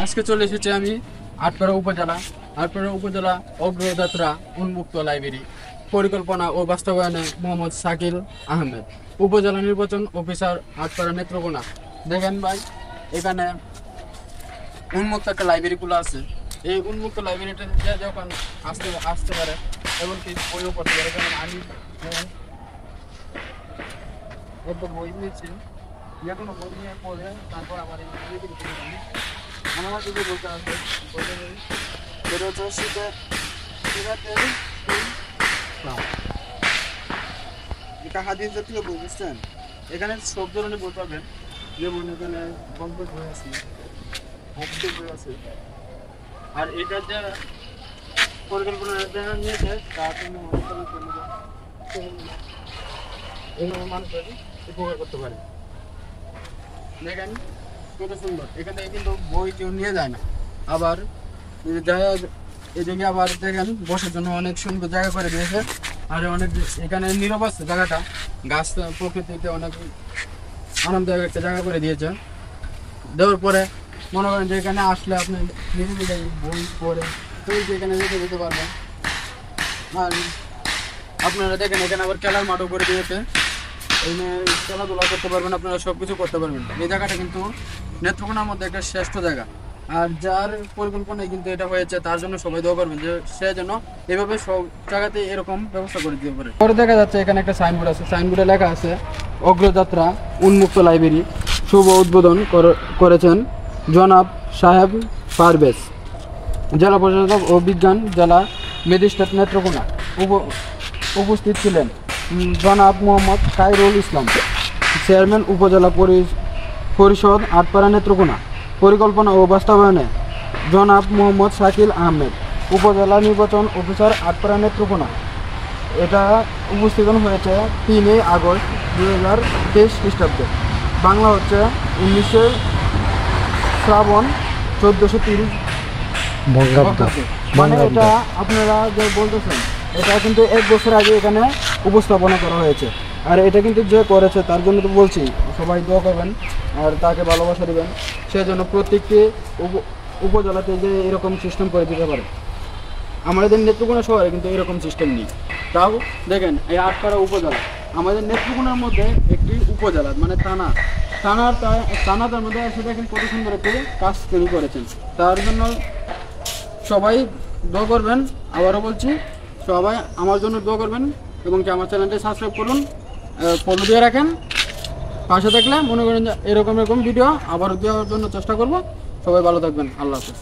আজকে চলে এসেছি আমি আটপাড়া উপজেলা অগ্রযাত্রা উন্মুক্ত লাইব্রেরি পরিকল্পনা ও বাস্তবায়নে মোহাম্মদ শাকিল আহমেদ, উপজেলা নির্বাচন অফিসার, আটপাড়া নেত্রকোনা। দেখেন ভাই, এখানে উন্মুক্ত একটা লাইব্রেরি খোলা আছে। এই উন্মুক্ত লাইব্রেরিটা যখন আসতে পারে, এমনকি বইও পড়তে পারে। যেমন আমি একটা বই নিয়েছি, যে কোনো বই নিয়ে পড়ে তারপর আমার এই আমার যদি বলতে আসবে এটা হচ্ছে এটা হাদিস জাতীয় বই, বুঝছেন? এখানে সব ধরনের বই পাবেন। যেমন এখানে গল্পের বই আছে, হাদিসের বই আছে। আর এটা যে পরিকল্পনা নিয়েছে তার জন্য এগুলো মানুষের উপকার করতে পারে। দেখেন কত সুন্দর। এখান থেকে কিন্তু বই কেউ নিয়ে যায় না। আবার এদিকে আবার দেখেন বসার জন্য অনেক সুন্দর জায়গা করে দিয়েছে। আর অনেক এখানে নীরব আছে জায়গাটা, গাছ প্রকৃতিতে অনেক আনন্দদায়ক একটা জায়গা করে দিয়েছে। দেওয়ার পরে মনে করেন যে এখানে আসলে আপনি নিজে নিজে বই পড়ে এখানে রেখে যেতে পারবেন। আর আপনারা দেখেন এখানে আবার খেলার মাঠও করে দিয়েছে। এখানে খেলাধুলা করতে পারবেন, আপনারা সব কিছু করতে পারবেন। এই জায়গাটা কিন্তু নেত্রকোনার মধ্যে একটা শ্রেষ্ঠ জায়গা। আর যার পরিকল্পনায় কিন্তু এটা হয়েছে, তার জন্য সবাই দোয়া করবেন যে সে যেন এভাবে সব জায়গাতে এরকম ব্যবস্থা করে দিতে পারে। পরে দেখা যাচ্ছে এখানে একটা সাইনবোর্ড আছে, সাইনবোর্ডে লেখা আছে অগ্রযাত্রা উন্মুক্ত লাইব্রেরি। শুভ উদ্বোধন করেছেন জনাব সাহেব পারভেজ, জেলা প্রশাসক ও বিজ্ঞান জেলা ম্যাজিস্ট্রেট নেত্রকোনা। উপস্থিত ছিলেন জনাব মোহাম্মদ খায়রুল ইসলাম, চেয়ারম্যান উপজেলা পরিষদ, আটপাড়া নেত্রকোনা। পরিকল্পনা ও বাস্তবায়নে জনাব মোহাম্মদ শাকিল আহমেদ, উপজেলা নির্বাচন অফিসার, আটপাড়া নেত্রকোনা। এটা উপস্থাপন হয়েছে 3 আগস্ট 2023 খ্রিস্টাব্দে। বাংলা হচ্ছে 19 শ্রাবণ 1430 বঙ্গাব্দে। মানে এটা আপনারা যে বলতেছেন, এটা কিন্তু 1 বছর আগে এখানে উপস্থাপনা করা হয়েছে। আর এটা কিন্তু যে করেছে তার জন্য তো বলছি সবাই দোয়া করবেন আর তাকে ভালোবাসা দেবেন। সেজন্য প্রত্যেকটি উপজেলাতে যে এরকম সিস্টেম করে দিতে পারে। আমাদের নেত্রকোনা শহরে কিন্তু এরকম সিস্টেম নেই। তাও দেখেন এই আটপাড়া উপজেলা আমাদের নেত্রকোনার মধ্যে একটি উপজেলা, মানে থানার মধ্যে এসে দেখেন কত সুন্দর একটি কাজ তিনি করেছেন। তার জন্য সবাই দোয়া করবেন। আবারও বলছি, সবাই আমার জন্য দোয়া করবেন এবং কি আমার চ্যানেলটি সাবস্ক্রাইব করুন, ফলো দিয়ে রাখেন। পাশে থাকলে মনে করেন যে এরকম ভিডিও আবারও দেওয়ার জন্য চেষ্টা করব। সবাই ভালো থাকবেন। আল্লাহ হাফেজ।